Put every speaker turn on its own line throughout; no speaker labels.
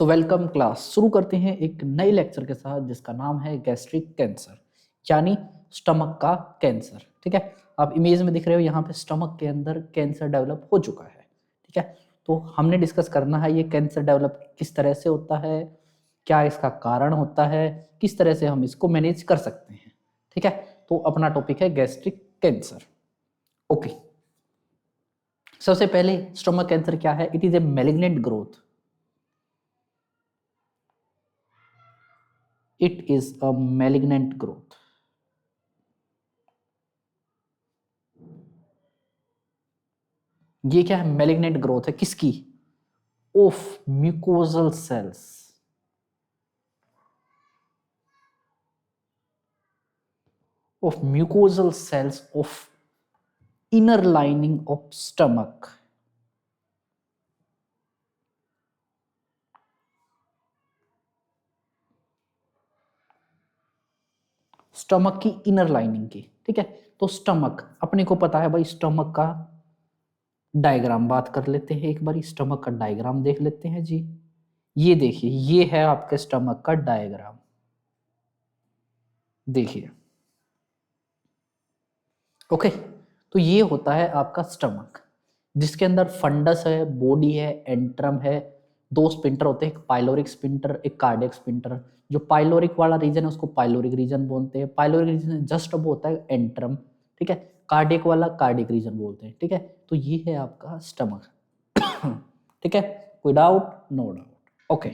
तो welcome class. शुरू करते हैं एक नए लेक्चर के साथ जिसका नाम है गैस्ट्रिक कैंसर यानी स्टमक का कैंसर। ठीक है, आप इमेज में दिख रहे हो, यहाँ पे स्टमक के अंदर कैंसर डेवलप हो चुका है। ठीक है, तो हमने डिस्कस करना है ये कैंसर डेवलप किस तरह से होता है, क्या इसका कारण होता है, किस तरह से हम इसको मैनेज कर सकते हैं। ठीक है, तो अपना टॉपिक है गैस्ट्रिक कैंसर। ओके, सबसे पहले स्टमक कैंसर क्या है? It is a malignant growth. It is a malignant growth. ये क्या है? मैलिग्नेंट ग्रोथ है किसकी? Of mucosal cells, of mucosal cells of inner lining of stomach. Stomach की इनर लाइनिंग की। ठीक है, तो स्टमक अपने को पता है भाई, स्टमक का डायग्राम बात कर लेते हैं एक बार। स्टमक का डायग्राम देख लेते हैं जी। ये देखिए, ये है आपके स्टमक का डायग्राम। देखिए, ओके, तो ये होता है आपका स्टमक जिसके अंदर फंडस है, बॉडी है, एंट्रम है, दो स्पिंटर होते हैं, एक पाइलोरिक स्पिंटर, एक कार्डियक स्पिंटर। जो पाइलोरिक वाला रीजन है उसको पाइलोरिक रीजन बोलते हैं। पाइलोरिक रीजन जस्ट अब होता है एंट्रम। ठीक है, कार्डियक वाला कार्डियक रीजन बोलते हैं। ठीक है, तो ये है आपका स्टमक। ठीक है, कोई डाउट? No doubt. ओके,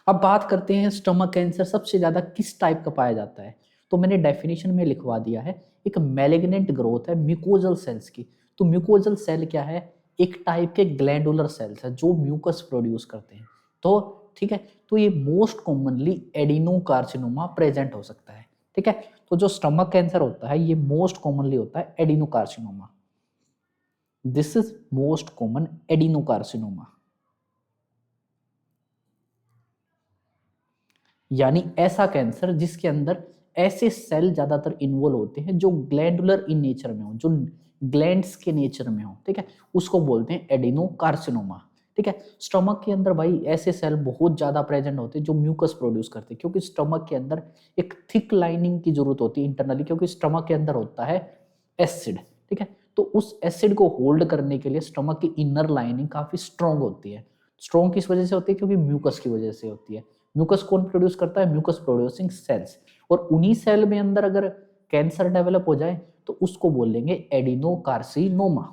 अब बात करते हैं स्टमक कैंसर सबसे ज्यादा किस टाइप का पाया जाता है। तो मैंने डेफिनेशन में लिखवा दिया है, एक मैलिग्नेंट ग्रोथ है म्यूकोजल सेल्स की। तो म्यूकोजल सेल क्या है? एक टाइप के ग्लैंडुलर सेल्स है जो म्यूकस प्रोड्यूस करते हैं। तो ठीक है, तो ये मोस्ट कॉमनली एडिनोकार्सिनोमा प्रेजेंट हो सकता है। ठीक है, तो जो स्टमक कैंसर होता है ये मोस्ट कॉमनली होता है adenocarcinoma. This is most common adenocarcinoma, यानी ऐसा कैंसर जिसके अंदर ऐसे सेल ज्यादातर इन्वॉल्व होते हैं जो ग्लैंडुलर इन नेचर में हो, जो ग्लैंड्स के नेचर में हो। ठीक है, उसको बोलते हैं एडिनोकार्सिनोमा। ठीक है, स्टमक के अंदर भाई ऐसे सेल बहुत ज्यादा प्रेजेंट होते हैं जो म्यूकस प्रोड्यूस करते हैं, क्योंकि स्टमक के अंदर एक थिक लाइनिंग की जरूरत होती है इंटरनली, क्योंकि स्टमक के अंदर होता है एसिड। ठीक है, तो उस एसिड को होल्ड करने के लिए स्टमक की इनर लाइनिंग काफी स्ट्रॉन्ग होती है। स्ट्रॉन्ग किस वजह से होती है? क्योंकि म्यूकस की वजह से होती है। म्यूकस कौन प्रोड्यूस करता है? Mucus producing cells. और उन्हीं सेल में अंदर अगर कैंसर डेवलप हो जाए तो उसको बोलेंगे एडिनोकार्सिनोमा।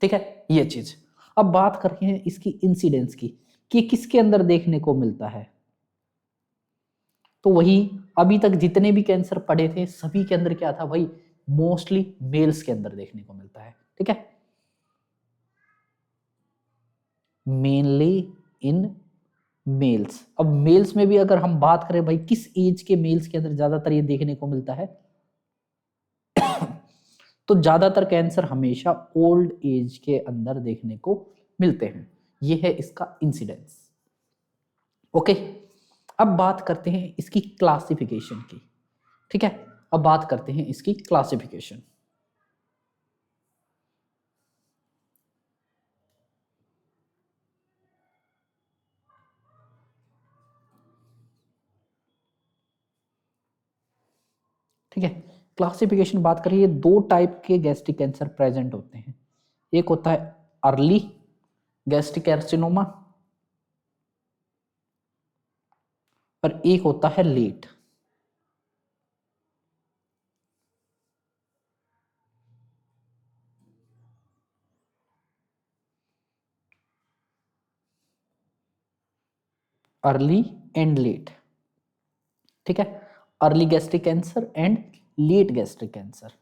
ठीक है, ये चीज। अब बात करते हैं इसकी इंसिडेंस की, कि किसके अंदर देखने को मिलता है। तो वही अभी तक जितने भी कैंसर पड़े थे सभी के अंदर क्या था भाई? मोस्टली मेल्स के अंदर देखने को मिलता है। ठीक है, मेनली इन मेल्स। अब मेल्स में भी अगर हम बात करें भाई किस एज के मेल्स के अंदर ज्यादातर ये देखने को मिलता है, तो ज्यादातर कैंसर हमेशा ओल्ड एज के अंदर देखने को मिलते हैं। ये है इसका इंसिडेंस। ओके, अब बात करते हैं इसकी क्लासिफिकेशन की। ठीक है, अब बात करते हैं इसकी क्लासिफिकेशन। ठीक है, क्लासिफिकेशन बात करिए, दो टाइप के गैस्ट्रिक कैंसर प्रेजेंट होते हैं। एक होता है अर्ली गैस्ट्रिक कार्सिनोमा और एक होता है लेट। Early and let. ठीक है, early gastric cancer and let gastric cancer.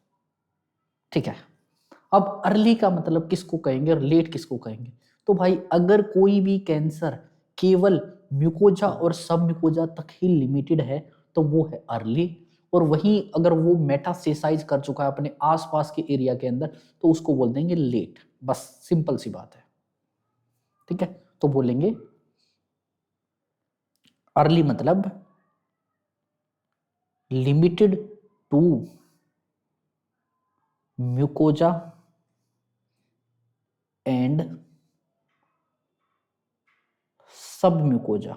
ठीक है, अब अर्ली का मतलब किसको कहेंगे और लेट किसको कहेंगे? तो भाई अगर कोई भी कैंसर केवल म्यूकोजा और सब म्यूकोजा तक ही लिमिटेड है तो वो है अर्ली। और वहीं अगर वो मेटास्टेसाइज कर चुका है अपने आसपास के एरिया के अंदर तो उसको बोल देंगे लेट। बस सिंपल सी बात है। ठीक है, तो बोलेंगे अर्ली मतलब लिमिटेड टू म्यूकोजा एंड सब म्यूकोजा,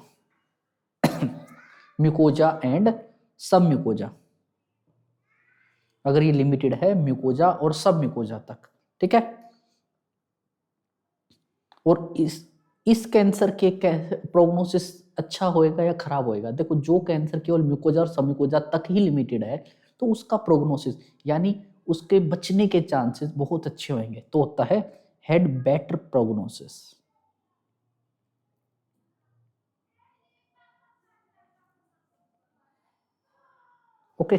म्यूकोजा एंड सब म्यूकोजा, अगर ये लिमिटेड है म्यूकोजा और सब म्यूकोजा तक, ठीक है। और इस कैंसर के प्रोग्नोसिस अच्छा होएगा या खराब होएगा? देखो, जो कैंसर केवल म्यूकोजा और सब म्यूकोजा तक ही लिमिटेड है तो उसका प्रोग्नोसिस यानी उसके बचने के चांसेस बहुत अच्छे होंगे, तो होता है हैड बेटर प्रोग्नोसिस। ओके,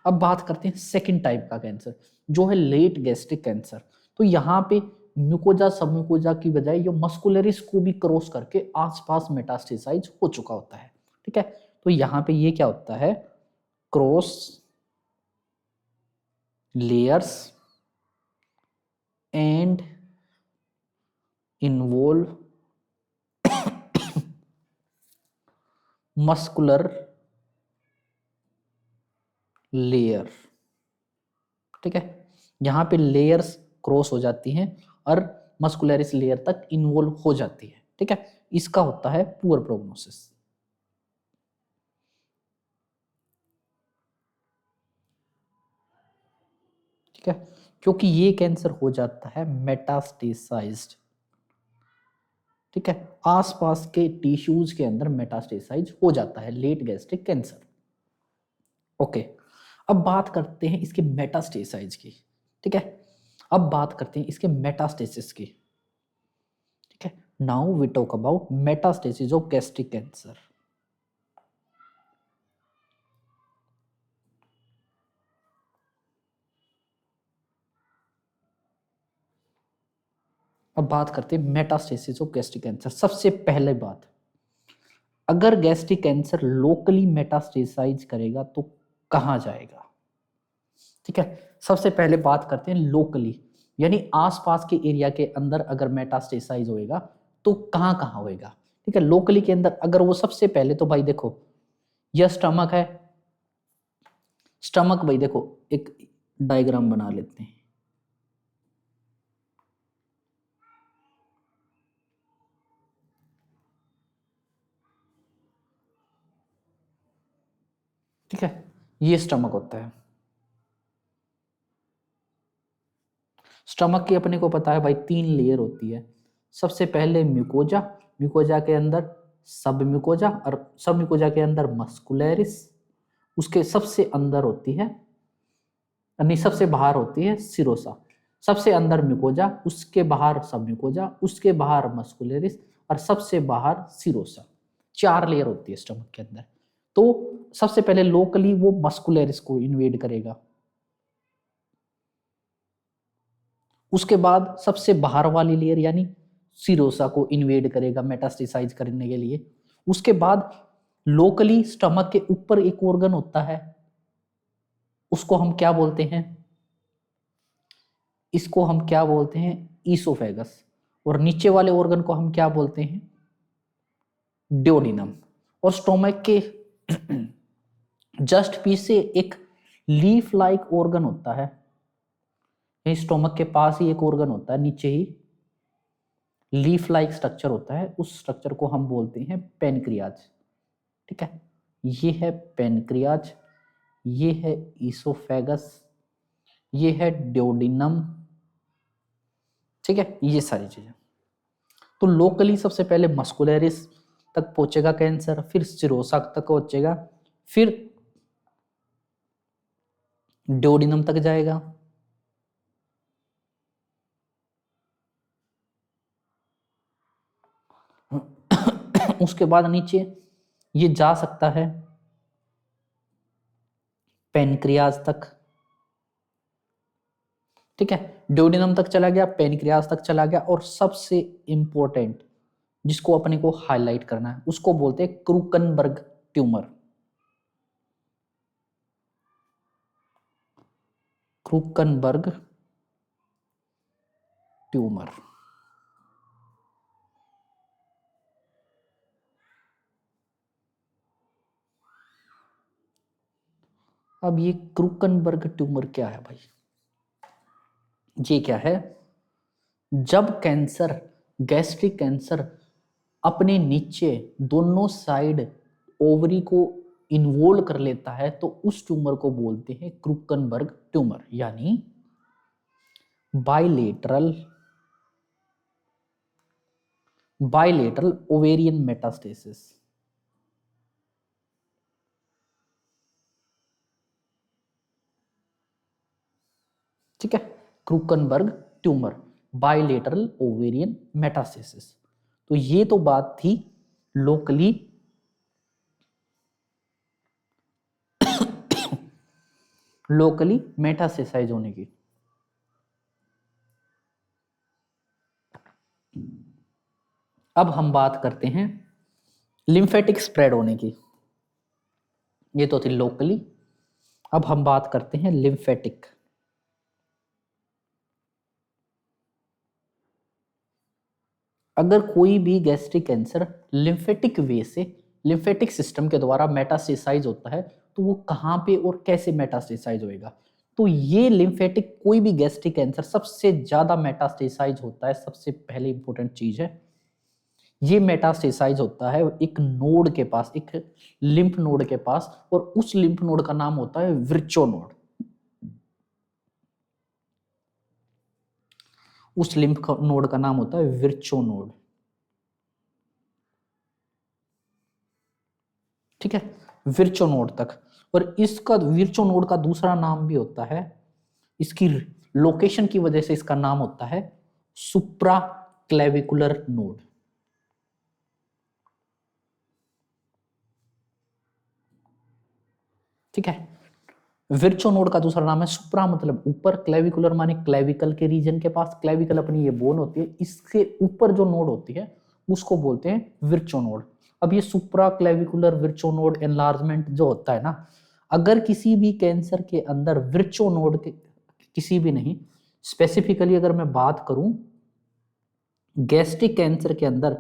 अब बात करते हैं सेकंड टाइप का कैंसर जो है लेट गैस्ट्रिक कैंसर। तो यहाँ पे म्यूकोजा सब म्यूकोजा की बजाय ये मस्कुलरिस को भी क्रॉस करके आसपास मेटास्टेसाइज हो चुका होता है, ठीक है। तो यहाँ पे ये क्या होता है, cross layers and involve muscular layer, ठीक है। यहाँ पे लेयर्स क्रॉस हो जाती हैं और मस्कुलरिस लेयर तक इन्वॉल्व हो जाती है, ठीक है। इसका होता है पुअर प्रोग्नोसिस, ठीक है, क्योंकि ये कैंसर हो जाता है मेटास्टेसाइज्ड, ठीक है, आसपास के टिश्यूज के अंदर मेटास्टेसाइज हो जाता है लेट गैस्ट्रिक कैंसर। ओके, अब बात करते हैं इसके मेटास्टेसाइज की, ठीक है। अब बात करते हैं इसके मेटास्टेसिस की, ठीक है। Now we talk about metastasis of gastric cancer. अब बात करते हैं मेटास्टेसिस ऑफ गैस्ट्रिक कैंसर। सबसे पहले बात, अगर गैस्ट्रिक कैंसर लोकली मेटास्टेसाइज करेगा तो कहां जाएगा, ठीक है। सबसे पहले बात करते हैं लोकली, यानी आसपास के एरिया के अंदर अगर मेटास्टेसाइज होएगा तो कहां कहां होएगा, ठीक है। लोकली के अंदर अगर वो सबसे पहले, तो भाई देखो यह स्टमक है, स्टमक भाई देखो एक डायग्राम बना लेते हैं, ठीक है। ये स्टमक होता है, स्टमक की अपने को पता है भाई 3 लेयर होती है। सबसे पहले म्यूकोजा, म्यूकोजा के अंदर सब म्यूकोजा और सब म्यूकोजा के अंदर मस्कुलरिस, उसके सबसे अंदर होती है, नहीं सबसे बाहर होती है सिरोसा। सबसे अंदर म्यूकोजा, उसके बाहर सब म्यूकोजा, उसके बाहर मस्कुलरिस और सबसे बाहर सिरोसा। 4 लेयर होती है स्टमक के अंदर। तो सबसे पहले लोकली वो मस्कुलरिस को इन्वेड करेगा, उसके बाद सबसे बाहर वाली लेयर यानी सिरोसा को इन्वेड करेगा मेटास्टेसाइज करने के लिए। उसके बाद लोकली स्टमक के ऊपर एक ऑर्गन होता है, उसको हम क्या बोलते हैं, इसको हम क्या बोलते हैं, ईसोफेगस। और नीचे वाले ऑर्गन को हम क्या बोलते हैं, ड्योडिनम। और स्टोमक के जस्ट पीछे एक लीफ लाइक ऑर्गन होता है, स्टोमक के पास ही एक ऑर्गन होता है, नीचे ही लीफ लाइक स्ट्रक्चर होता है, उस स्ट्रक्चर को हम बोलते हैं पेनक्रियाज, ठीक है। ये है पेनक्रियाज, ये है ईसोफेगस, ये है ड्योडिनम, ठीक है, ये सारी चीजें। तो लोकली सबसे पहले मस्कुलरिस तक पहुंचेगा कैंसर, फिर सिरोसा तक पहुंचेगा, फिर ड्योडिनम तक जाएगा, उसके बाद नीचे ये जा सकता है पेनक्रियाज तक, ठीक है। ड्योडिनम तक चला गया, पेनक्रियाज तक चला गया, और सबसे इंपॉर्टेंट जिसको अपने को हाईलाइट करना है उसको बोलते हैं क्रूकनबर्ग ट्यूमर। क्रूकनबर्ग ट्यूमर। अब ये क्रूकनबर्ग ट्यूमर क्या है भाई, ये क्या है, जब कैंसर, गैस्ट्रिक कैंसर अपने नीचे दोनों साइड ओवरी को इन्वोल्व कर लेता है तो उस ट्यूमर को बोलते हैं क्रूकनबर्ग ट्यूमर, यानी बाइलेटरल ओवेरियन मेटास्टेसिस। ठीक है, क्रूकनबर्ग ट्यूमर, बाइलेटरल ओवेरियन मेटास्टेसिस। तो ये तो बात थी लोकली मेटास्टेसाइज होने की। अब हम बात करते हैं लिम्फेटिक स्प्रेड होने की। ये तो थी लोकली, अब हम बात करते हैं लिम्फेटिक। अगर कोई भी गैस्ट्रिक कैंसर लिम्फेटिक वे से, लिम्फेटिक सिस्टम के द्वारा मेटास्टेसाइज होता है तो वो कहाँ पे और कैसे मेटास्टेसाइज होएगा? तो ये लिम्फेटिक कोई भी गैस्ट्रिक कैंसर सबसे ज्यादा मेटास्टेसाइज होता है, सबसे पहले इंपॉर्टेंट चीज है ये मेटास्टेसाइज होता है एक नोड के पास, एक लिम्फ नोड के पास, और उस लिम्फ नोड का नाम होता है विर्चो नोड। उस लिम्फ नोड का नाम होता है विर्चो नोड। ठीक है, विर्चो नोड तक। और इसका विर्चो नोड का दूसरा नाम भी होता है, इसकी लोकेशन की वजह से इसका नाम होता है सुप्रा क्लेविकुलर नोड। ठीक है, विर्चो नोड का दूसरा नाम है सुप्रा, मतलब ऊपर, क्लेविकुलर माने क्लेविकल के रीजन के पास, क्लेविकल अपनी ये बोन होती है, इसके ऊपर जो नोड होती है उसको बोलते हैं विर्चो नोड। अब ये सुप्रा क्लेविकुलर विर्चो नोड एनलार्जमेंट जो होता है ना, अगर किसी भी कैंसर के अंदर विर्चो नोड के, किसी भी नहीं, स्पेसिफिकली अगर मैं बात करूं गैस्ट्रिक कैंसर के अंदर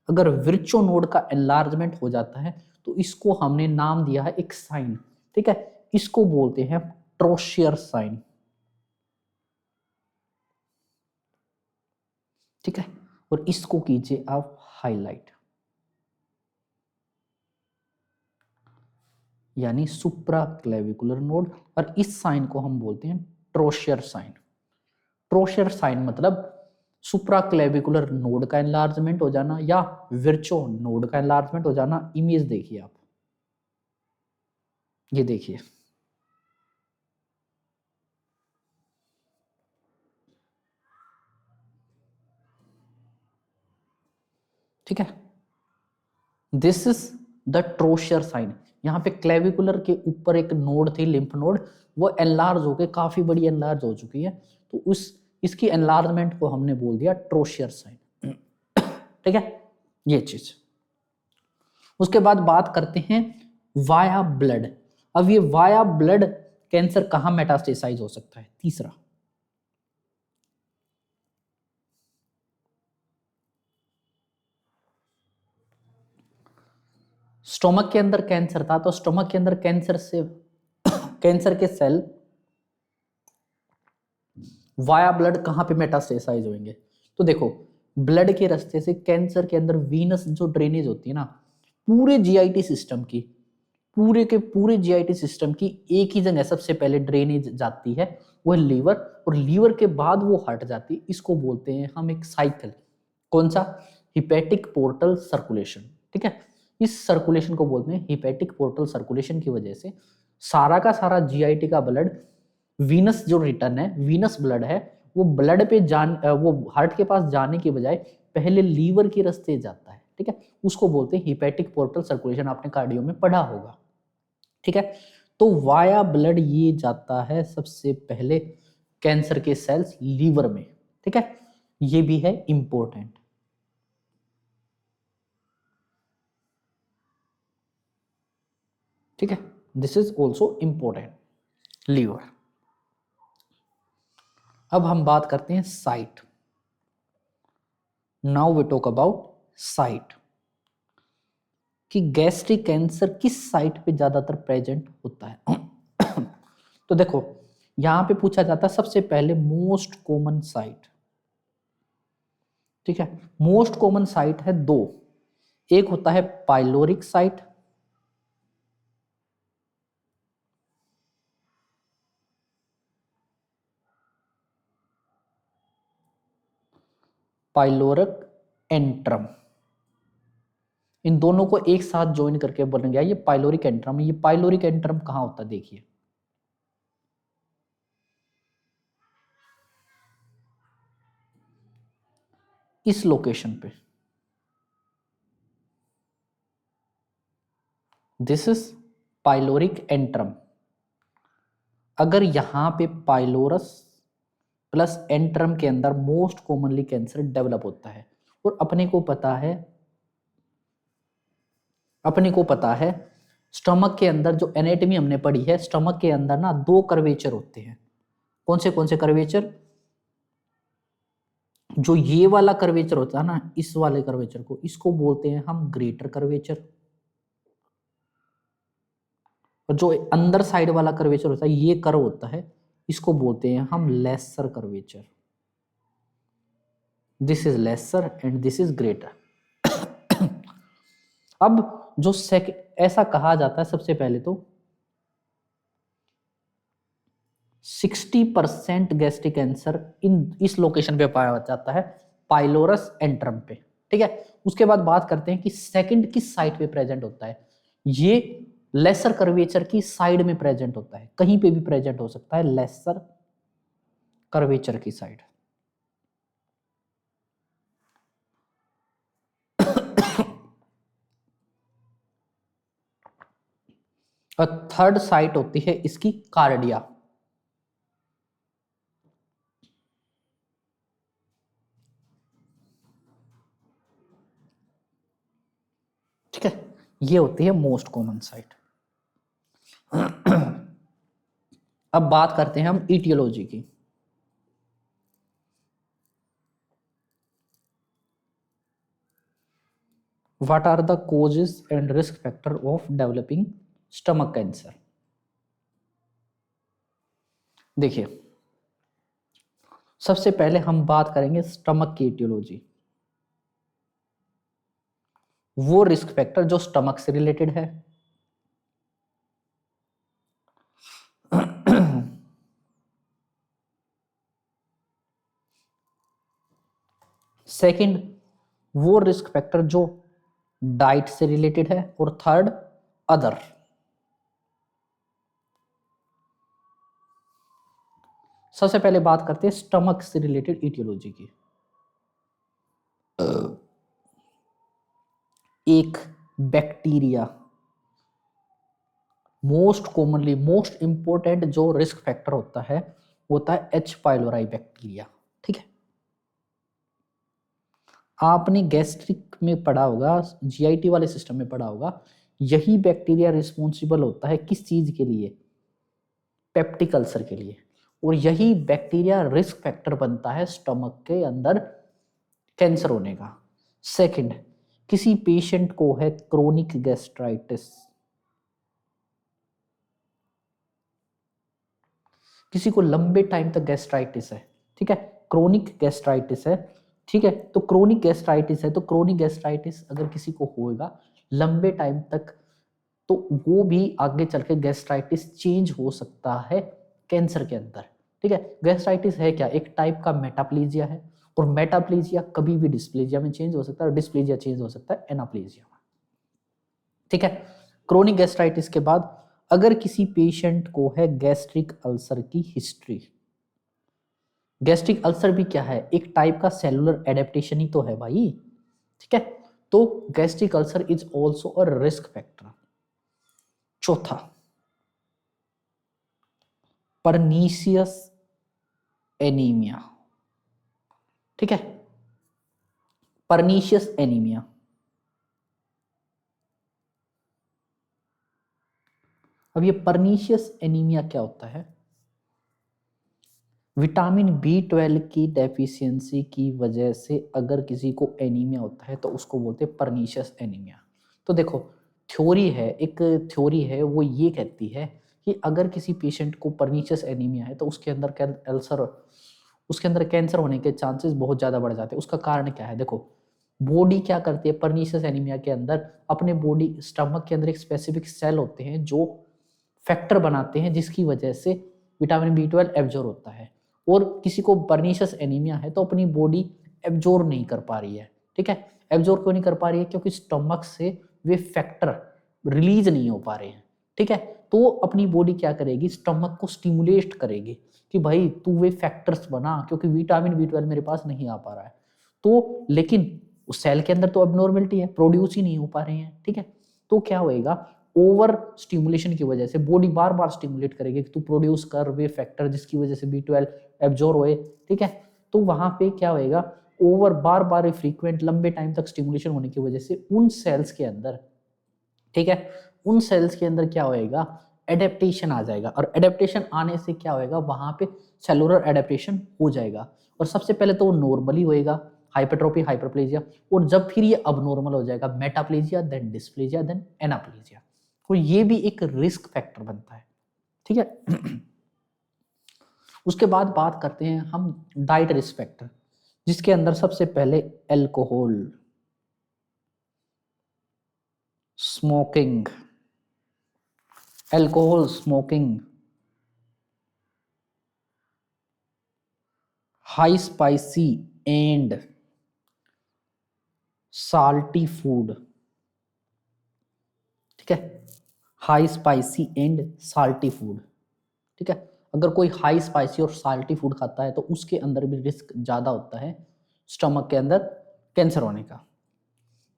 अगर विर्चो नोड का एनलार्जमेंट हो जाता है तो इसको हमने नाम दिया है एक साइन। ठीक है, इसको बोलते हैं ट्रोशियर साइन। ठीक है, और इसको कीजिए आप हाईलाइट, यानी सुप्रा क्लेविकुलर नोड, और इस साइन को हम बोलते हैं ट्रोशियर साइन। ट्रोशियर साइन मतलब सुप्रा क्लेविकुलर नोड का एनलार्जमेंट हो जाना या विर्चो नोड का एनलार्जमेंट हो जाना। इमेज देखिए आप, ये देखिए, ठीक है, दिस इज द ट्रोशियर साइन। यहाँ पे क्लेविकुलर के ऊपर एक नोड थी, लिम्फ नोड, वो एनलार्ज होके काफी बड़ी एनलार्ज हो चुकी है, तो उस इसकी एनलार्जमेंट को हमने बोल दिया ट्रोशियर साइन। ठीक है, ये चीज। उसके बाद बात करते हैं वाया ब्लड। अब ये वाया ब्लड कैंसर कहाँ मेटास्टेसाइज हो सकता है? तीसरा, स्टोमक के अंदर कैंसर था तो स्टोमक के अंदर कैंसर से कैंसर के सेल वाया ब्लड कहाँ पे मेटास्टेसाइज होंगे? तो देखो, ब्लड के रास्ते से कैंसर के अंदर वीनस जो ड्रेनेज होती है ना, पूरे जीआईटी सिस्टम की, पूरे के पूरे जीआईटी सिस्टम की एक ही जगह सबसे पहले ड्रेनेज जाती है, वो है लीवर, और लीवर के बाद वो हट जाती है। इसको बोलते हैं हम एक साइकिल। कौन सा? Hepatic portal circulation. ठीक है, इस सर्कुलेशन को बोलते हैं हिपैटिक पोर्टल सर्कुलेशन की वजह से सारा का सारा जीआईटी का ब्लड, वीनस जो रिटर्न है, वीनस ब्लड है, वो ब्लड पे वो हार्ट के पास जाने की बजाय पहले लीवर के रास्ते जाता है। ठीक है, उसको बोलते हैं हिपैटिक पोर्टल सर्कुलेशन, आपने कार्डियो में पढ़ा होगा। ठीक है, तो वाया ब्लड ये जाता है सबसे पहले कैंसर के सेल्स लीवर में। ठीक है, ये भी है इंपॉर्टेंट। ठीक है, this is also important, liver. अब हम बात करते हैं site. Now we talk about site, कि गैस्ट्रिक कैंसर किस साइट पे ज्यादातर प्रेजेंट होता है। तो देखो, यहां पे पूछा जाता है सबसे पहले मोस्ट कॉमन साइट। ठीक है, मोस्ट कॉमन साइट है दो, एक होता है पाइलोरिक साइट, पाइलोरिक एंट्रम, इन दोनों को एक साथ ज्वाइन करके बन गया ये पाइलोरिक एंट्रम। ये पाइलोरिक एंट्रम कहाँ होता है देखिए, इस लोकेशन पे, दिस इज पाइलोरिक एंट्रम। अगर यहां पे पाइलोरस प्लस एंट्रम के अंदर मोस्ट कॉमनली कैंसर डेवलप होता है, और अपने को पता है स्टमक के अंदर जो एनेटमी हमने पढ़ी है, स्टमक के अंदर ना दो कर्वेचर होते हैं। कौन से कर्वेचर? जो ये वाला कर्वेचर होता है ना, इस वाले कर्वेचर को, इसको बोलते हैं हम ग्रेटर कर्वेचर, और जो अंदर साइड वाला कर्वेचर होता है, ये कर्व होता है, इसको बोलते हैं हम lesser curvature. This is lesser and this is greater. अब जो ऐसा कहा जाता है सबसे पहले तो 60% गैस्ट्रिक कैंसर इस लोकेशन पे पाया जाता है, पाइलोरस एंट्रम पे। ठीक है, उसके बाद बात करते हैं कि सेकंड किस साइट पे प्रेजेंट होता है। ये लेसर कर्वेचर की साइड में प्रेजेंट होता है, कहीं पे भी प्रेजेंट हो सकता है लेसर कर्वेचर की साइड। और थर्ड साइट होती है इसकी कार्डिया। ठीक है, ये होती है मोस्ट कॉमन साइट। अब बात करते हैं हम ईटियोलॉजी की। What are the causes and risk factor of developing stomach cancer? देखिए, सबसे पहले हम बात करेंगे स्टमक की ईटियोलॉजी। वो रिस्क फैक्टर जो स्टमक से रिलेटेड है। सेकंड, वो रिस्क फैक्टर जो डाइट से रिलेटेड है, और थर्ड अदर। सबसे पहले बात करते हैं स्टमक से रिलेटेड ईटियोलॉजी की। एक bacteria, most commonly most important जो रिस्क फैक्टर होता है वो होता है एच पाइलोराई बैक्टीरिया। ठीक है, आपने गैस्ट्रिक में पढ़ा होगा, जीआईटी वाले सिस्टम में पढ़ा होगा, यही बैक्टीरिया रिस्पॉन्सिबल होता है किस चीज के लिए? पेप्टिक अल्सर के लिए। और यही बैक्टीरिया रिस्क फैक्टर बनता है स्टमक के अंदर कैंसर होने का। सेकंड, किसी पेशेंट को है क्रोनिक गैस्ट्राइटिस, किसी को लंबे टाइम तक गैस्ट्राइटिस है, ठीक है, क्रोनिक गैस्ट्राइटिस है, ठीक है, तो क्रोनिक गैस्ट्राइटिस है, तो क्रोनिक गैस्ट्राइटिस अगर किसी को होएगा लंबे टाइम तक, तो वो भी आगे चल के गैस्ट्राइटिस चेंज हो सकता है कैंसर के अंदर। ठीक है, गैस्ट्राइटिस है क्या? एक टाइप का मेटाप्लीजिया है, और मेटाप्लीजिया कभी भी डिस्प्लेजिया में चेंज हो सकता है, और डिस्प्लेजिया चेंज हो सकता है एनाप्लीजिया में। ठीक है, क्रोनिक गैस्ट्राइटिस के बाद अगर किसी पेशेंट को है गैस्ट्रिक अल्सर की हिस्ट्री, गैस्ट्रिक अल्सर भी क्या है? एक टाइप का सेलुलर एडेप्टेशन ही तो है भाई। ठीक है, तो gastric ulcer is also a risk factor. चौथा, परनीशियस एनीमिया। ठीक है, परनीशियस एनीमिया, अब ये परनीशियस एनीमिया क्या होता है? विटामिन B12 की डेफिशिएंसी की वजह से अगर किसी को एनीमिया होता है तो उसको बोलते हैं परनीशियस एनीमिया। तो देखो, एक थ्योरी है वो ये कहती है कि अगर किसी पेशेंट को परनीशियस एनीमिया है तो उसके अंदर कैंसर होने के चांसेस बहुत ज़्यादा बढ़ जाते हैं। उसका कारण क्या है? देखो, बॉडी क्या करती है परनीशियस एनीमिया के अंदर, अपने बॉडी स्टमक के अंदर एक स्पेसिफिक सेल होते हैं जो फैक्टर बनाते हैं जिसकी वजह से विटामिन B12 एब्जॉर्ब होता है। और किसी को परनीशियस एनीमिया है तो अपनी बॉडी एब्जॉर्ब नहीं कर पा रही है, ठीक है। एब्जॉर्ब क्यों नहीं कर पा रही है? क्योंकि स्टमक से वे फैक्टर रिलीज नहीं हो पा रहे हैं, ठीक है। तो अपनी बॉडी क्या करेगी, स्टमक को स्टिमुलेट करेगी कि भाई तू वे फैक्टर्स बना, क्योंकि विटामिन B12 मेरे पास नहीं आ पा रहा है। तो लेकिन उस सेल के अंदर तो अबनॉर्मलिटी है, प्रोड्यूस ही नहीं हो पा रहे हैं, ठीक है। तो क्या होएगा, ओवर स्टिमुलेशन की वजह से बॉडी बार बार स्टिमुलेट करेगी कि तू प्रोड्यूस कर वे फैक्टर जिसकी वजह से B12 एब्जॉर्ब होए, ठीक है। तो वहां पे क्या होएगा, ओवर बार बार फ्रीक्वेंट लंबे टाइम तक स्टिमुलेशन होने की वजह से उन सेल्स के अंदर, ठीक है, उन सेल्स के अंदर क्या होएगा, एडेप्टेशन आ जाएगा। और एडेप्टेशन आने से क्या होएगा, वहां पे सेलुलर एडेप्टेशन हो जाएगा। और सबसे पहले तो वो नॉर्मली होएगा, हाइपरट्रोफी हाइपरप्लेजिया, और जब फिर ये अबनॉर्मल हो जाएगा, मेटाप्लेजिया, देन डिस्प्लेजिया, देन एनाप्लेजिया। तो ये भी एक रिस्क फैक्टर बनता है, ठीक है। उसके बाद बात करते हैं हम डाइट रिस्क फैक्टर, जिसके अंदर सबसे पहले alcohol, smoking, alcohol, smoking, high spicy and salty food, ठीक है, high spicy and salty food, ठीक है। अगर कोई हाई स्पाइसी और साल्टी फूड खाता है तो उसके अंदर भी रिस्क ज्यादा होता है स्टमक के अंदर कैंसर होने का।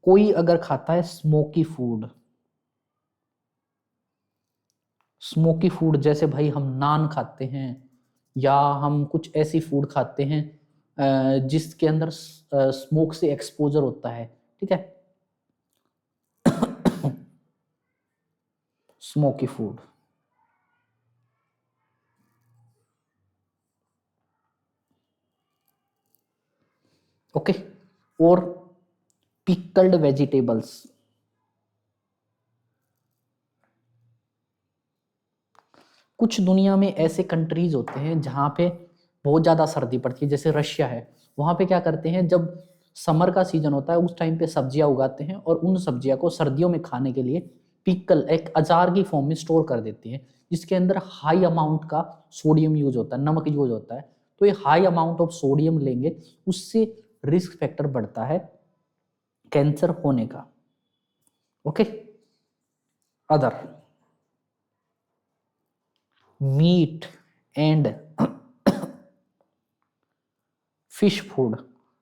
कोई अगर खाता है स्मोकी फूड, स्मोकी फूड जैसे भाई हम नान खाते हैं या हम कुछ ऐसी फूड खाते हैं जिसके अंदर स्मोक से एक्सपोजर होता है, ठीक है, स्मोकी फूड, ओके। और पिकल्ड वेजिटेबल्स, कुछ दुनिया में ऐसे कंट्रीज होते हैं जहाँ पे बहुत ज़्यादा सर्दी पड़ती है, जैसे रशिया है। वहाँ पे क्या करते हैं, जब समर का सीजन होता है उस टाइम पे सब्जियां उगाते हैं और उन सब्जियां को सर्दियों में खाने के लिए पिकल एक अचार की फॉर्म में स्टोर कर देते हैं, जिसके अंदर हाई अमाउंट का सोडियम यूज होता है, नमक यूज होता है। तो ये हाई अमाउंट ऑफ सोडियम लेंगे, उससे रिस्क फैक्टर बढ़ता है कैंसर होने का, okay. Other meat and fish food,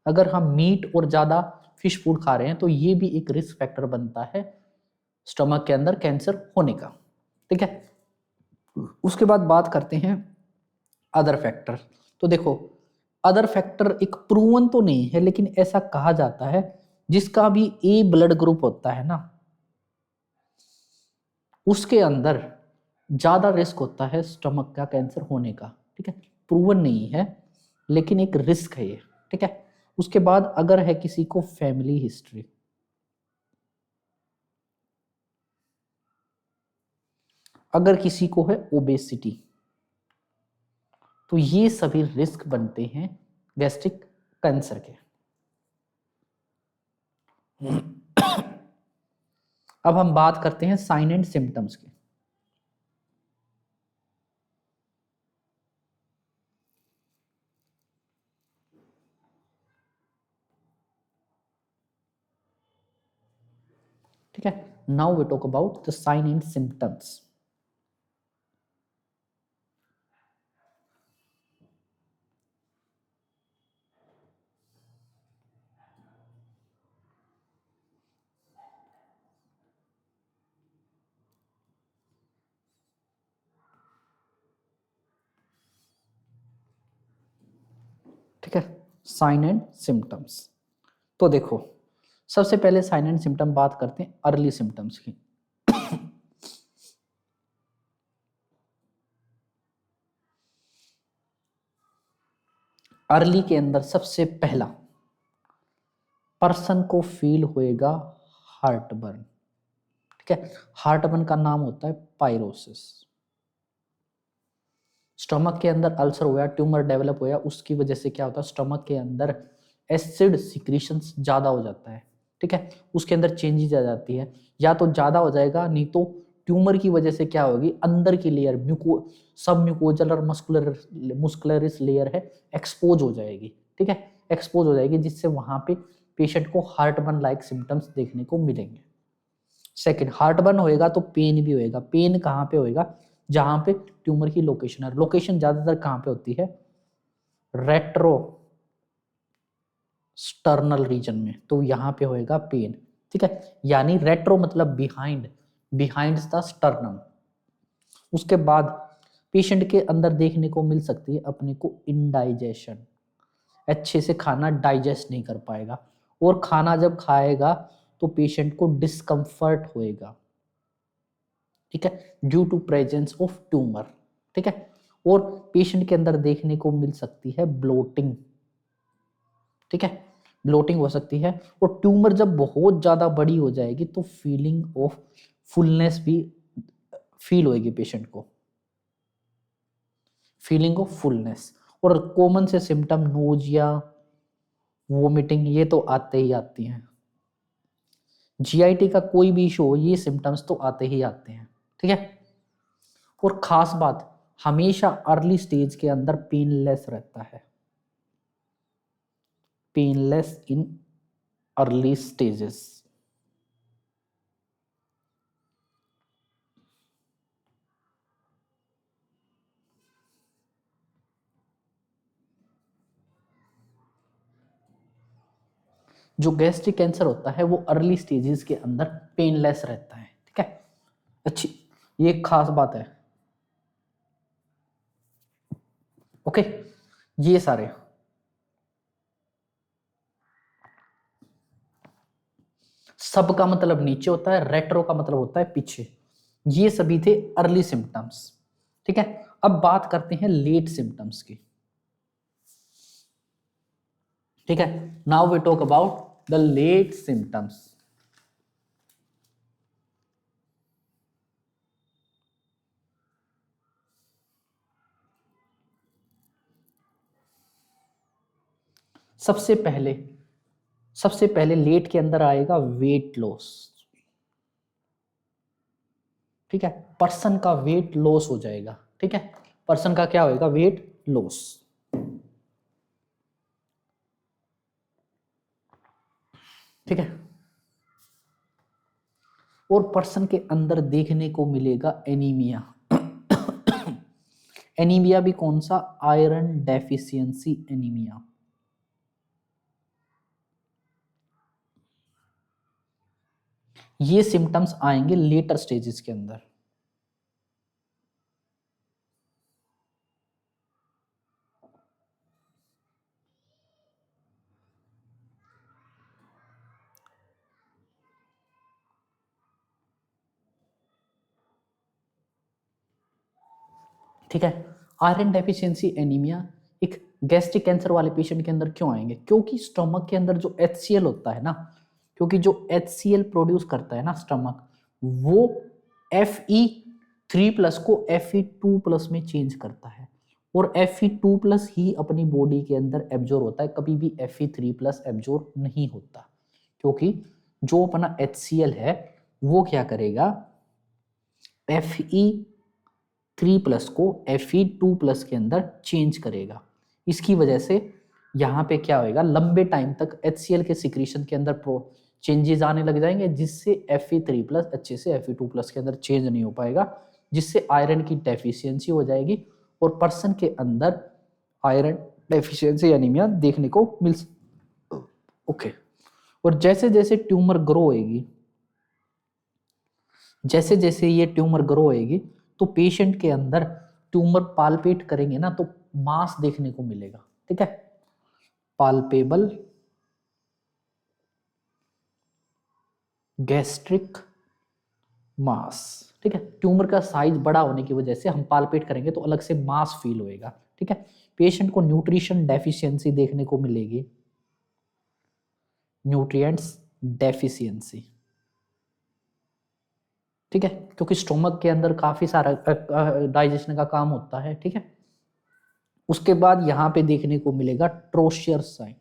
अगर हम मीट और ज्यादा फिश फूड खा रहे हैं तो ये भी एक रिस्क फैक्टर बनता है स्टमक के अंदर कैंसर होने का, ठीक है। उसके बाद बात करते हैं अदर फैक्टर। तो देखो, अदर फैक्टर एक प्रूवन तो नहीं है, लेकिन ऐसा कहा जाता है जिसका भी ए ब्लड ग्रुप होता है ना, उसके अंदर ज्यादा रिस्क होता है स्टमक का कैंसर होने का, ठीक है। प्रूवन नहीं है लेकिन एक रिस्क है ये, ठीक है। उसके बाद अगर है किसी को फैमिली हिस्ट्री, अगर किसी को है ओबेसिटी, तो ये सभी रिस्क बनते हैं गैस्ट्रिक कैंसर के। अब हम बात करते हैं साइन एंड सिम्टम्स की। ठीक है, now we talk about the sign and symptoms. ठीक है, साइन एंड सिम्टम्स। तो देखो, सबसे पहले साइन एंड सिम्टम बात करते हैं अर्ली सिम्टम्स की। अर्ली के अंदर सबसे पहला पर्सन को फील होएगा हार्टबर्न, ठीक है। हार्टबर्न का नाम होता है पायरोसिस। स्टमक के अंदर अल्सर हुआ, ट्यूमर डेवलप हुआ, उसकी वजह से क्या होता है, स्टमक के अंदर एसिड सिक्रीशंस ज़्यादा हो जाता है, ठीक है, उसके अंदर चेंजेस आ जाती है, या तो ज़्यादा हो जाएगा, नहीं तो ट्यूमर की वजह से क्या होगी, अंदर की लेयर सब म्यूकोजल और मस्कुलरिस लेयर है, एक्सपोज हो जाएगी, ठीक है, एक्सपोज हो जाएगी, जिससे वहां पे पेशेंट को हार्टबर्न लाइक सिम्टम्स देखने को मिलेंगे। सेकंड, हार्टबर्न होएगा तो पेन भी होएगा। पेन कहाँ पे होएगा, जहां पे ट्यूमर की लोकेशन है। लोकेशन ज्यादातर कहाँ पे होती है, रेट्रो स्टर्नल रीजन में, तो यहाँ पे होएगा पेन, ठीक है, यानी रेट्रो मतलब बिहाइंड, बिहाइंड द स्टर्नम। उसके बाद पेशेंट के अंदर देखने को मिल सकती है अपने को इंडाइजेशन, अच्छे से खाना डाइजेस्ट नहीं कर पाएगा, और खाना जब खाएगा तो पेशेंट को डिस्कम्फर्ट होएगा, ठीक है, due to presence of tumour, ठीक है, और पेशेंट के अंदर देखने को मिल सकती है ब्लोटिंग, ठीक है, ब्लोटिंग हो सकती है, और ट्यूमर जब बहुत ज्यादा बड़ी हो जाएगी तो फीलिंग ऑफ फुलनेस भी फील होएगी पेशेंट को, फीलिंग ऑफ फुलनेस। और कॉमन से सिम्टम नोजिया, वोमिटिंग, ये तो आते ही आती हैं। जीआईटी का कोई भी इशू हो, ये सिम्टम्स तो आते ही आते हैं, ठीक है। और खास बात, हमेशा अर्ली स्टेज के अंदर पेनलेस रहता है, पेनलेस इन अर्ली स्टेजेस। जो गैस्ट्रिक कैंसर होता है वो अर्ली स्टेजेस के अंदर पेनलेस रहता है, ठीक है, अच्छी, ये एक खास बात है, ओके। ये सारे सब का मतलब नीचे होता है, रेट्रो का मतलब होता है पीछे। ये सभी थे अर्ली सिम्टम्स, ठीक है। अब बात करते हैं लेट सिम्टम्स की, ठीक है। Now we talk about the late symptoms. सबसे पहले लेट के अंदर आएगा वेट लॉस, ठीक है, पर्सन का वेट लॉस हो जाएगा, ठीक है, पर्सन का क्या होएगा, वेट लॉस, ठीक है। और पर्सन के अंदर देखने को मिलेगा एनीमिया। एनीमिया भी कौन सा, आयरन डेफिशिएंसी एनीमिया, ये सिम्टम्स आएंगे लेटर स्टेजेस के अंदर, ठीक है। आयरन डेफिशिएंसी एनीमिया एक गैस्ट्रिक कैंसर वाले पेशेंट के अंदर क्यों आएंगे, क्योंकि स्टमक के अंदर जो HCl होता है ना, क्योंकि जो HCl प्रोड्यूस करता है ना स्टमक, वो Fe3+ को Fe2+ में चेंज करता है, और Fe2+ ही अपनी बॉडी के अंदर एब्जॉर्ब होता है, कभी भी Fe3+ एब्जॉर्ब नहीं होता, क्योंकि जो अपना HCl है वो क्या करेगा, Fe3+ को Fe2+ के अंदर चेंज करेगा। इसकी वजह से यहाँ पे क्या होएगा, लंबे टाइम तक HCl के सिक्रीशन के अंदर चेंजेस आने लग जाएंगे, जिससे Fe3+ अच्छे से Fe2+ के अंदर चेंज नहीं हो पाएगा, जिससे आयरन की डेफिशिएंसी हो जाएगी, और पर्सन के अंदर आयरन डेफिशिएंसी एनीमिया देखने को मिल ओके। और जैसे जैसे ट्यूमर ग्रो होएगी, जैसे जैसे ये ट्यूमर ग्रो होएगी, तो पेशेंट के अंदर ट्यूमर पाल्पेट करेंगे ना, तो मास देखने को मिलेगा, ठीक है, पाल्पेबल गैस्ट्रिक मास, ठीक है। ट्यूमर का साइज बड़ा होने की वजह से हम पाल्पेट करेंगे तो अलग से मास फील होएगा, ठीक है। पेशेंट को न्यूट्रिशन डेफिशिएंसी देखने को मिलेगी, न्यूट्रिएंट्स डेफिशिएंसी, ठीक है, क्योंकि स्टोमक के अंदर काफी सारा डाइजेशन का काम होता है, ठीक है। उसके बाद यहाँ पे देखने को मिलेगा ट्रोशियर साइन,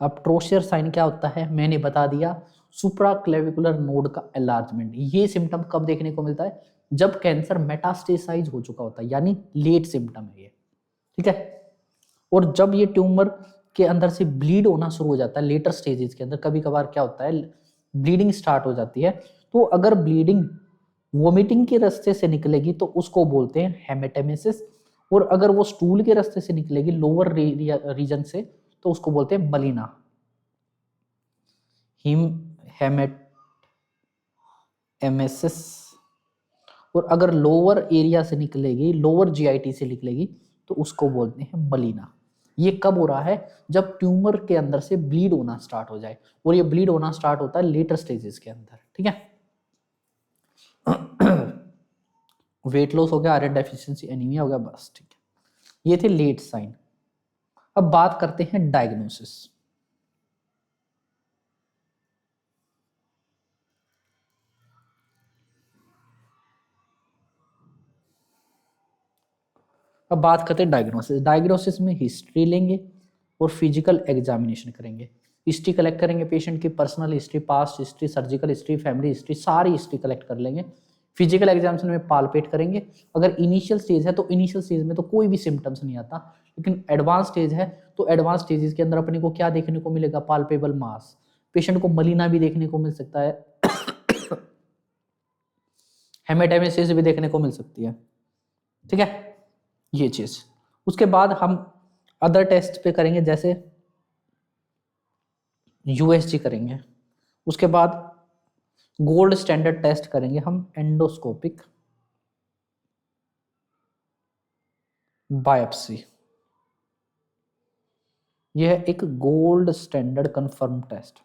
अब ट्रोशियर साइन क्या होता है मैंने बता दिया, सुप्रा क्लेविकुलर नोड का एलार्जमेंट। ये सिम्टम कब देखने को मिलता है, जब कैंसर मेटास्टेसाइज हो चुका होता है, यानी लेट सिम्टम है ये, ठीक है। और जब ये ट्यूमर के अंदर से ब्लीड होना शुरू हो जाता है लेटर स्टेजेस के अंदर, कभी कभार क्या होता है ब्लीडिंग स्टार्ट हो जाती है, तो अगर ब्लीडिंग वोमिटिंग के रास्ते से निकलेगी तो उसको बोलते हैं हेमेटेमेसिस, और अगर वो स्टूल के रास्ते से निकलेगी लोअर रीजन से तो उसको बोलते हैं मलीना, हिम हेमेटेमेसिस। और अगर लोअर एरिया से निकलेगी, लोअर जीआईटी से निकलेगी तो उसको बोलते हैं मलीना। ये कब हो रहा है, जब ट्यूमर के अंदर से ब्लीड होना स्टार्ट हो जाए, और ये ब्लीड होना स्टार्ट होता है लेटर स्टेजेस के अंदर, ठीक है। वेट लॉस हो गया, आयरन डेफिशिएंसी एनीमिया हो गया, बस ठीक है। ये थे लेट साइन। अब बात करते हैं डायग्नोसिस। अब बात करते हैं डायग्नोसिस। डायग्नोसिस में हिस्ट्री लेंगे और फिजिकल एग्जामिनेशन करेंगे। हिस्ट्री कलेक्ट करेंगे पेशेंट की, personal history, past history, surgical history, family history, सारी हिस्ट्री कलेक्ट कर लेंगे। फिजिकल एग्जामिनेशन में पालपेट करेंगे। अगर इनिशियल स्टेज है तो इनिशियल स्टेज में तो कोई भी सिम्टम्स नहीं आता, लेकिन एडवांस स्टेज है तो एडवांस स्टेजेस के अंदर अपने को क्या देखने को मिलेगा, पाल्पेबल मास। पेशेंट को मलीना भी देखने को मिल सकता है, हेमेटेमेसिस भी देखने को मिल सकती है, ठीक है, ये चीज। उसके बाद हम अदर टेस्ट पे करेंगे, जैसे यूएसजी करेंगे। उसके बाद गोल्ड स्टैंडर्ड टेस्ट करेंगे हम, एंडोस्कोपिक बायोप्सी। यह है एक gold standard confirm test.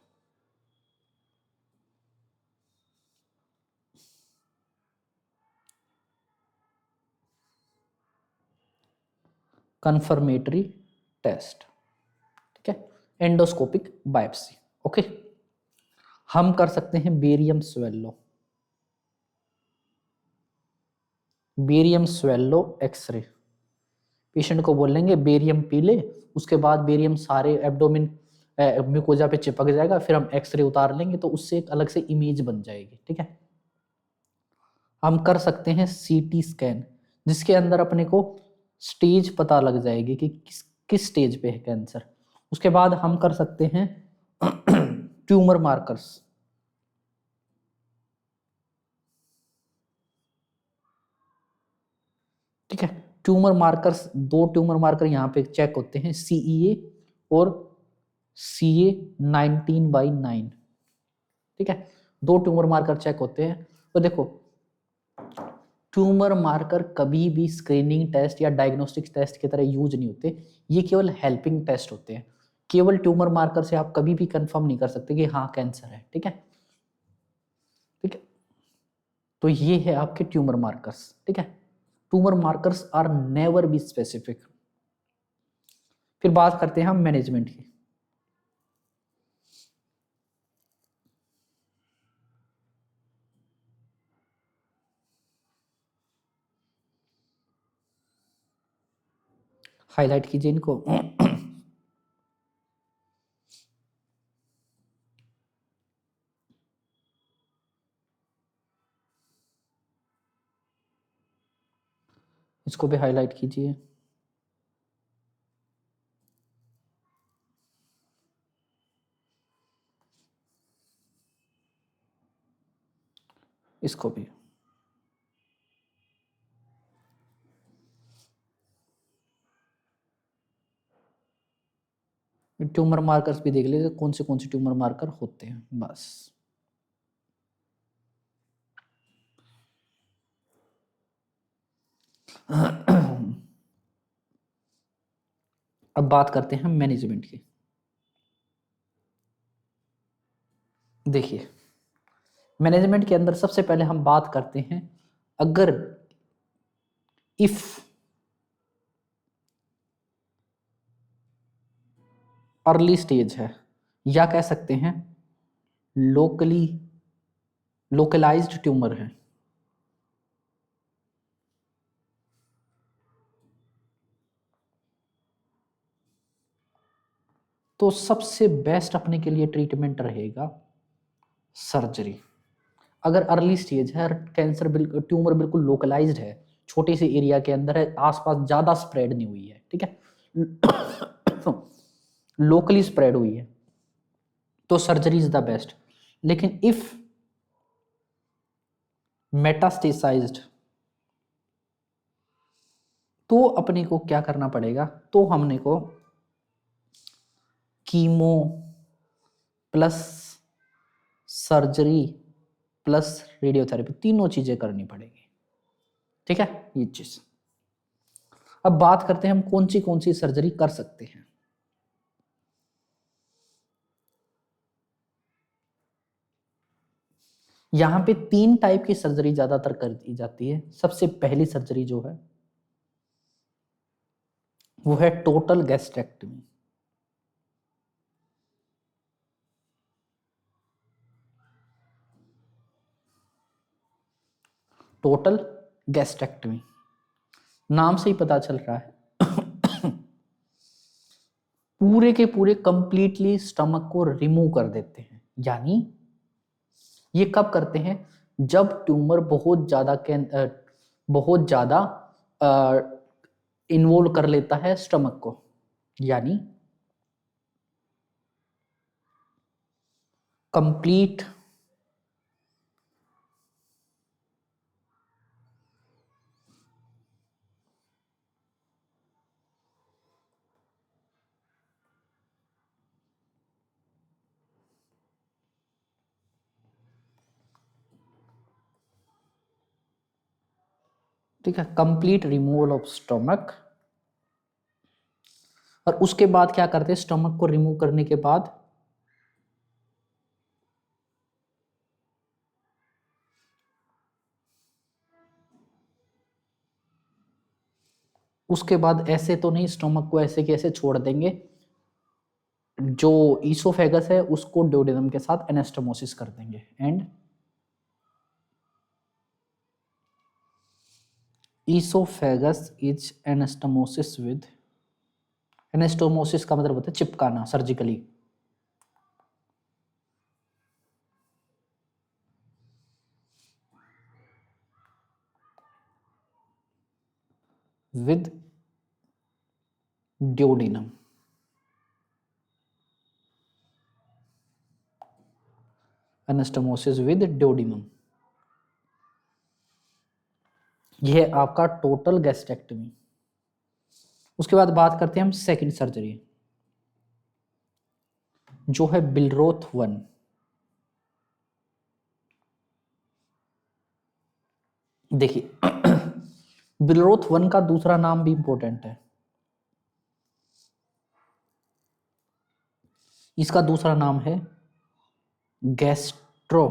Confirmatory test, ठीक है, एंडोस्कोपिक बायोप्सी, ओके। हम कर सकते हैं barium swallow, barium swallow x-ray. Patient को बोलेंगे बेरियम पी ले, उसके बाद बेरियम सारे एब्डोमिन म्यूकोजा पे चिपक जाएगा, फिर हम एक्सरे उतार लेंगे तो उससे एक अलग से इमेज बन जाएगी, ठीक है। हम कर सकते हैं सीटी स्कैन, जिसके अंदर अपने को स्टेज पता लग जाएगी कि किस किस स्टेज पे है कैंसर। उसके बाद हम कर सकते हैं ट्यूमर मार्कर्स, ठीक है। ट्यूमर मार्कर्स, दो ट्यूमर मार्कर यहाँ पे चेक होते हैं, सीईए और CA 19/9, ठीक है। दो ट्यूमर मार्कर चेक होते हैं। तो देखो, ट्यूमर मार्कर कभी भी स्क्रीनिंग टेस्ट या डायग्नोस्टिक टेस्ट की तरह यूज नहीं होते, ये केवल हेल्पिंग टेस्ट होते हैं। केवल ट्यूमर मार्कर से आप कभी भी कंफर्म नहीं कर सकते कि हाँ कैंसर है, ठीक है, ठीक है। तो ये है आपके ट्यूमर मार्कर्स, ठीक है। Tumour markers are never be specific. फिर बात करते हैं हम मैनेजमेंट की। हाईलाइट कीजिए इनको। इसको भी हाईलाइट कीजिए। इसको भी। ट्यूमर मार्कर्स भी देख लीजिए कौन से ट्यूमर मार्कर होते हैं, बस। अब बात करते हैं मैनेजमेंट की। देखिए, मैनेजमेंट के अंदर सबसे पहले हम बात करते हैं, अगर इफ अर्ली स्टेज है, या कह सकते हैं लोकली लोकलाइज्ड ट्यूमर है, तो सबसे बेस्ट अपने के लिए ट्रीटमेंट रहेगा सर्जरी। अगर अर्ली स्टेज है, कैंसर बिल्कुल, ट्यूमर बिल्कुल लोकलाइज्ड है, छोटे से एरिया के अंदर है, आसपास ज्यादा स्प्रेड नहीं हुई है, ठीक है, लोकली स्प्रेड हुई है, तो सर्जरी इज द बेस्ट। लेकिन इफ मेटास्टेसाइज्ड, तो अपने को क्या करना पड़ेगा, तो हमने को chemo plus surgery plus radiotherapy, तीनों चीजें करनी पड़ेगी, ठीक है। ये चीज, अब बात करते हैं हम कौन सी सर्जरी कर सकते हैं। यहां पे 3 टाइप की सर्जरी ज्यादातर कर दी जाती है। सबसे पहली सर्जरी जो है वो है टोटल गैस्ट्रेक्टमी। टोटल गैस्ट्रेक्टमी, नाम से ही पता चल रहा है पूरे के पूरे कंप्लीटली स्टमक को रिमूव कर देते हैं। यानी ये कब करते हैं, जब ट्यूमर बहुत ज्यादा इन्वॉल्व कर लेता है स्टमक को। यानी कंप्लीट ठीक है, कंप्लीट रिमूवल ऑफ स्टमक। और उसके बाद क्या करते हैं, स्टमक को रिमूव करने के बाद ऐसे तो नहीं स्टमक को ऐसे कैसे छोड़ देंगे, जो ईसोफेगस है उसको ड्यूडेनम के साथ एनास्टोमोसिस कर देंगे। And oesophagus is anastomosis with, anastomosis का मतलब होता है चिपकाना surgically, with duodenum. Anastomosis with duodenum, यह है आपका टोटल गैस्ट्रेक्टमी। उसके बाद बात करते हैं हम सेकंड सर्जरी, जो है बिलरोथ 1। देखिए बिलरोथ 1 का दूसरा नाम भी इंपॉर्टेंट है। इसका दूसरा नाम है गैस्ट्रो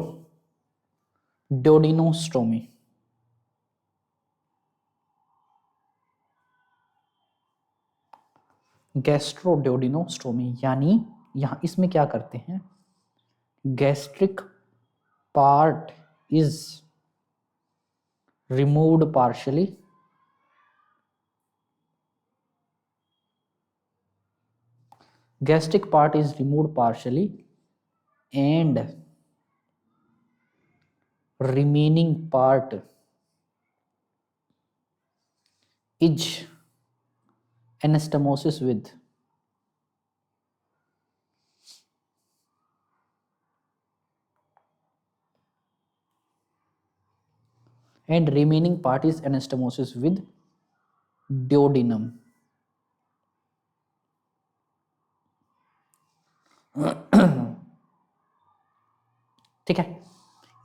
ड्यूडेनोस्टोमी। गैस्ट्रोड्यूडेनोस्टोमी, यानी यहां इसमें क्या करते हैं, gastric part is removed partially, gastric part is removed partially and remaining part is anastomosis with and remaining part is anastomosis with duodenum। ठीक है,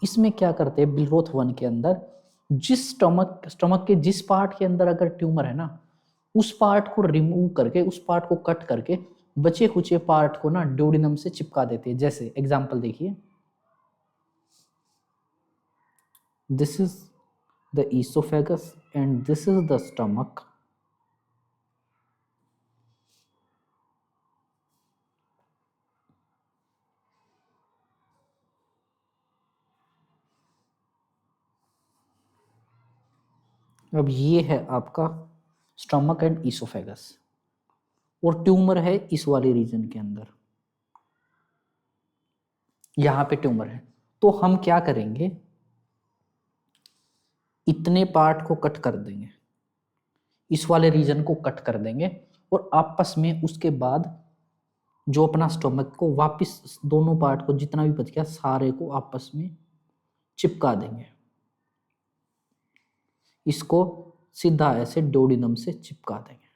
इसमें क्या करते हैं बिलरोथ 1 के अंदर, जिस स्टमक के जिस पार्ट के अंदर अगर ट्यूमर है ना, उस पार्ट को रिमूव करके, उस पार्ट को कट करके बचे खुचे पार्ट को ना ड्यूडेनम से चिपका देते हैं। जैसे एग्जांपल देखिए, this is the oesophagus and this is the stomach. अब ये है आपका स्टमक एंड ईसोफेगस, और ट्यूमर है इस वाले रीजन के अंदर। यहाँ पे ट्यूमर है, तो हम क्या करेंगे, इतने पार्ट को कट कर देंगे, इस वाले रीजन को कट कर देंगे और आपस में उसके बाद जो अपना स्टोमक को वापस दोनों पार्ट को जितना भी बच गया सारे को आपस में चिपका देंगे। इसको सीधा ऐसे डोडिनम से चिपका देंगे।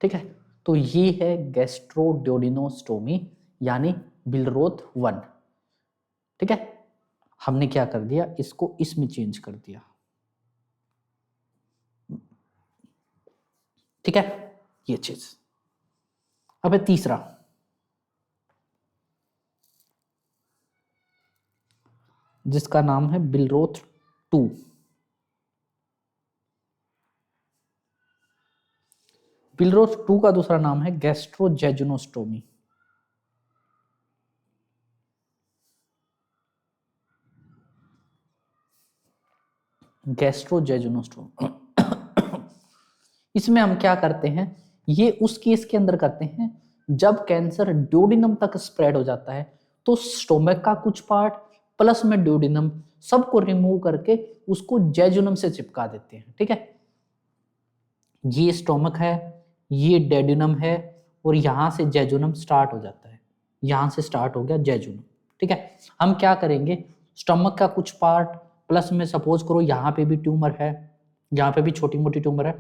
ठीक है, तो ये है गैस्ट्रोड्योडिनोस्टोमी यानी बिलरोथ 1। ठीक है, हमने क्या कर दिया, इसको इसमें चेंज कर दिया। ठीक है, ये चीज। अब है तीसरा, जिसका नाम है बिलरोथ 2। बिलरोथ 2 का दूसरा नाम है गैस्ट्रोजेजुनोस्टोमी। गैस्ट्रोजेजुनोस्टोमी इसमें हम क्या करते हैं, ये उस केस के अंदर करते हैं जब कैंसर ड्यूडिनम तक स्प्रेड हो जाता है, तो स्टोमक का कुछ पार्ट प्लस में ड्यूडिनम सबको रिमूव करके उसको जेजुनम से चिपका देते हैं। ठीक है, ये स्टोमक है, ये डेड्यूनम है और यहां से जेजुनम स्टार्ट हो जाता है, यहां से स्टार्ट हो गया जेजुनम। ठीक है, हम क्या करेंगे, स्टोमक का कुछ पार्ट प्लस में सपोज करो यहाँ पे भी ट्यूमर है, यहाँ पे भी छोटी मोटी ट्यूमर है,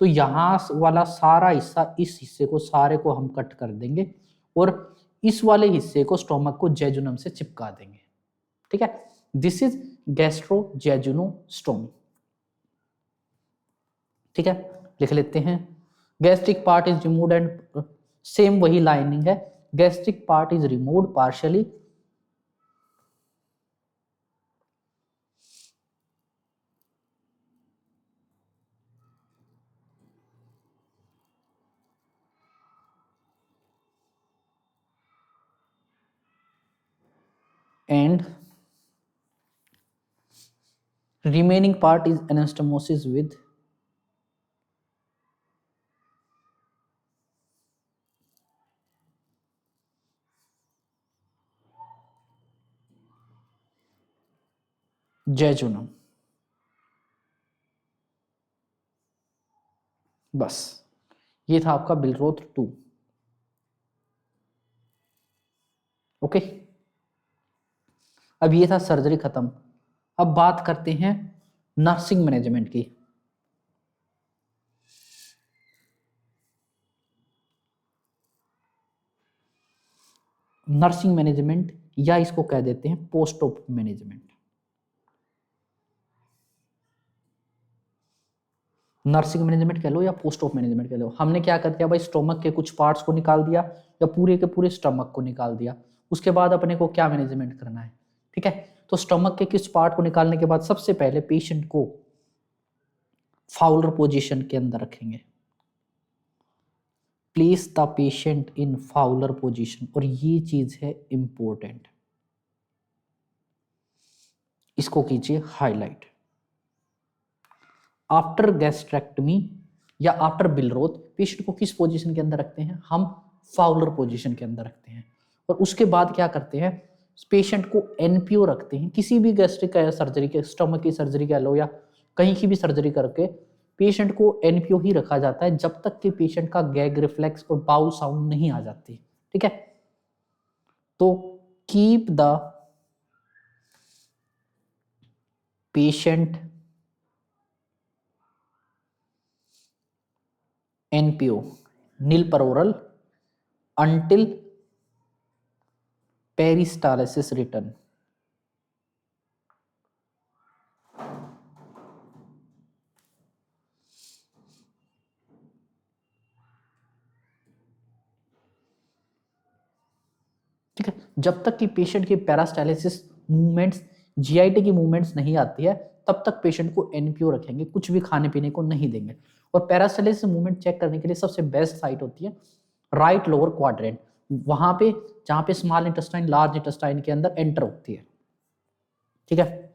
तो यहाँ वाला सारा हिस्सा, इस हिस्से को सारे को हम कट कर देंगे और इस वाले हिस्से को स्टोमक को जेजुनम से चिपका देंगे। ठीक है, दिस इज गैस्ट्रोजेजुनोस्टोमी। ठीक है, लिख लेते हैं, gastric part is removed and same वही लाइनिंग है, gastric part is removed partially and remaining part is anastomosis with jejunum। बस ये था आपका बिलरोथ 2। ओके, अब ये था सर्जरी खत्म। अब बात करते हैं नर्सिंग मैनेजमेंट की। नर्सिंग मैनेजमेंट या इसको कह देते हैं post op management. Nursing management कह लो या पोस्ट ऑप मैनेजमेंट कह लो। हमने क्या कर दिया भाई, स्टोमक के कुछ पार्ट्स को निकाल दिया या पूरे के पूरे स्टोमक को निकाल दिया, उसके बाद अपने को क्या मैनेजमेंट करना है। ठीक है, तो स्टोमक के किस पार्ट को निकालने के बाद सबसे पहले पेशेंट को फाउलर पोजीशन के अंदर रखेंगे, place the patient in Fowler position, और ये चीज है इंपॉर्टेंट, इसको कीजिए हाईलाइट। आफ्टर गैस्ट्रेक्टमी या आफ्टर बिलरोथ पेशेंट को किस पोजीशन के अंदर रखते हैं, हम फाउलर पोजीशन के अंदर रखते हैं। और उसके बाद क्या करते हैं, पेशेंट को एनपीओ रखते हैं। किसी भी गैस्ट्रिक सर्जरी के, स्टमक की सर्जरी कह लो या कहीं की भी सर्जरी करके पेशेंट को एनपीओ ही रखा जाता है जब तक कि पेशेंट का गैग रिफ्लेक्स और बाउल साउंड नहीं आ जाती। ठीक है, तो keep the patient NPO nil per oral until peristalsis return। ठीक है, जब तक कि पेशेंट की पेरिस्टालिसिस मूवमेंट्स, जीआईटी की मूवमेंट्स नहीं आती है तब तक पेशेंट को एनपीओ रखेंगे, कुछ भी खाने पीने को नहीं देंगे। और पेरिस्टालिसिस मूवमेंट चेक करने के लिए सबसे बेस्ट साइट होती है राइट लोअर क्वाड्रेंट, वहां पे जहां पे स्मॉल इंटेस्टाइन लार्ज इंटेस्टाइन के अंदर एंटर होती है। ठीक है,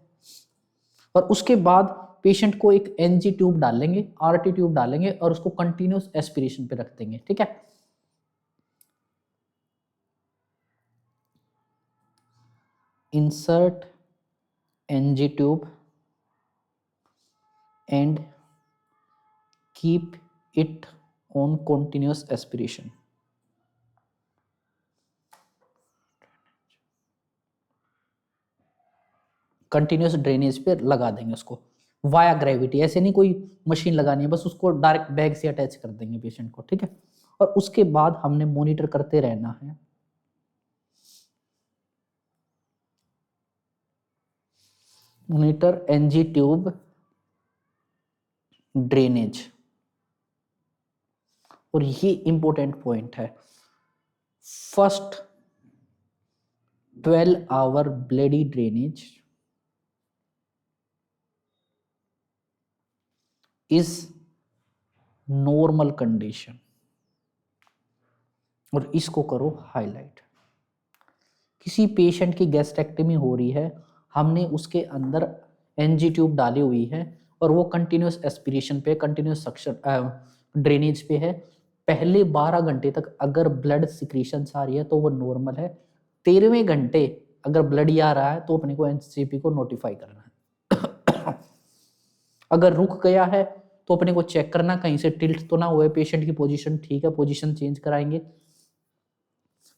और उसके बाद पेशेंट को एक एनजी ट्यूब डालेंगे, आरटी ट्यूब डालेंगे और उसको कंटिन्यूस एस्पिरेशन पे रख देंगे। ठीक है, insert NG tube and keep it on continuous aspiration. Continuous drainage पे लगा देंगे उसको वाया ग्रेविटी, ऐसे नहीं कोई मशीन लगानी है, बस उसको डायरेक्ट बैग से अटैच कर देंगे पेशेंट को, ठीक है। और उसके बाद हमने मॉनिटर करते रहना है। मॉनिटर एनजी ट्यूब ड्रेनेज, और ये इंपॉर्टेंट पॉइंट है, first 12 hour bloody drainage is normal condition, और इसको करो हाईलाइट। किसी पेशेंट की गैस्ट्रेक्टमी हो रही है, हमने उसके अंदर एनजी ट्यूब डाली हुई है और वो कंटिन्यूस एस्पिरेशन पे, कंटिन्यूस सक्शन ड्रेनेज पे है, पहले 12 घंटे तक अगर ब्लड सिक्रीशंस आ रही है तो वो नॉर्मल है, 13वें घंटे अगर ब्लड आ रहा है तो अपने को एनसीपी को नोटिफाई करना है। अगर रुक गया है तो अपने को चेक करना कहीं से टिल्ट तो ना हुए, पेशेंट की पोजीशन ठीक है, पोजीशन चेंज कराएंगे,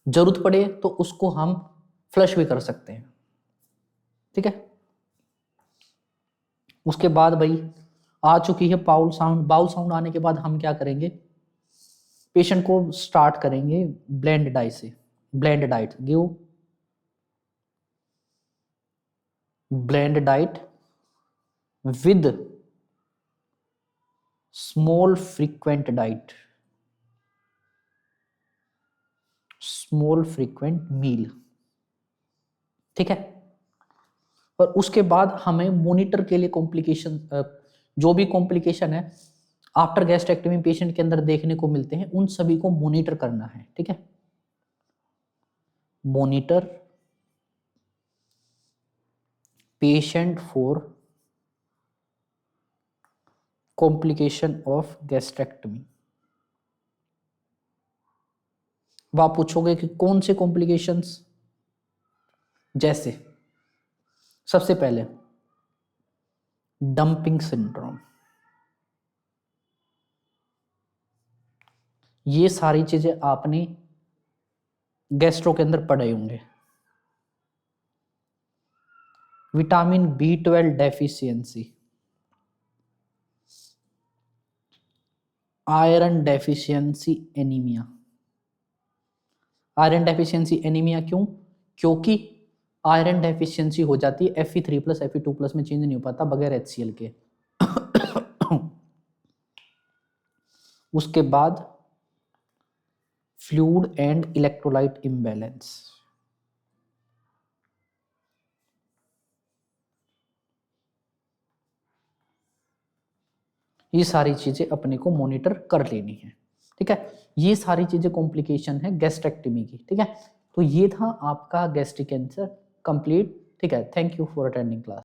जरूरत पड़े तो उसको हम फ्लश भी कर सकते हैं, ठीक है। उसके बाद भाई आ चुकी है बाउल साउंड। बाउल साउंड आने के बाद हम क्या करेंगे, पेशेंट को स्टार्ट करेंगे ब्लेंड डाइट से। Bland diet give bland diet with small frequent diet, small frequent meal, ठीक है। और उसके बाद हमें मॉनिटर के लिए कॉम्प्लिकेशन, जो भी कॉम्प्लिकेशन है आफ्टर गैस्ट्रेक्टमी पेशेंट के अंदर देखने को मिलते हैं, उन सभी को मॉनिटर करना है, ठीक है। Monitor patient for complication of gastrectomy. अब आप पूछोगे कि कौन से कॉम्प्लिकेशंस, जैसे सबसे पहले डंपिंग सिंड्रोम, ये सारी चीजें आपने गैस्ट्रो के अंदर पढ़े होंगे। Vitamin B12 deficiency, iron deficiency anaemia. Iron deficiency anaemia क्यों? क्योंकि आयरन डेफिशिएंसी हो जाती है Fe3+ Fe2+ में चेंज नहीं हो पाता बगैर HCl के। उसके बाद फ्लूइड एंड इलेक्ट्रोलाइट इम्बैलेंस, ये सारी चीजें अपने को मॉनिटर कर लेनी है, ठीक है। ये सारी चीजें कॉम्प्लिकेशन है गैस्ट्रेक्टमी की, ठीक है। तो ये था आपका गैस्ट्रिक कैंसर कंप्लीट, ठीक है। Thank you for attending class.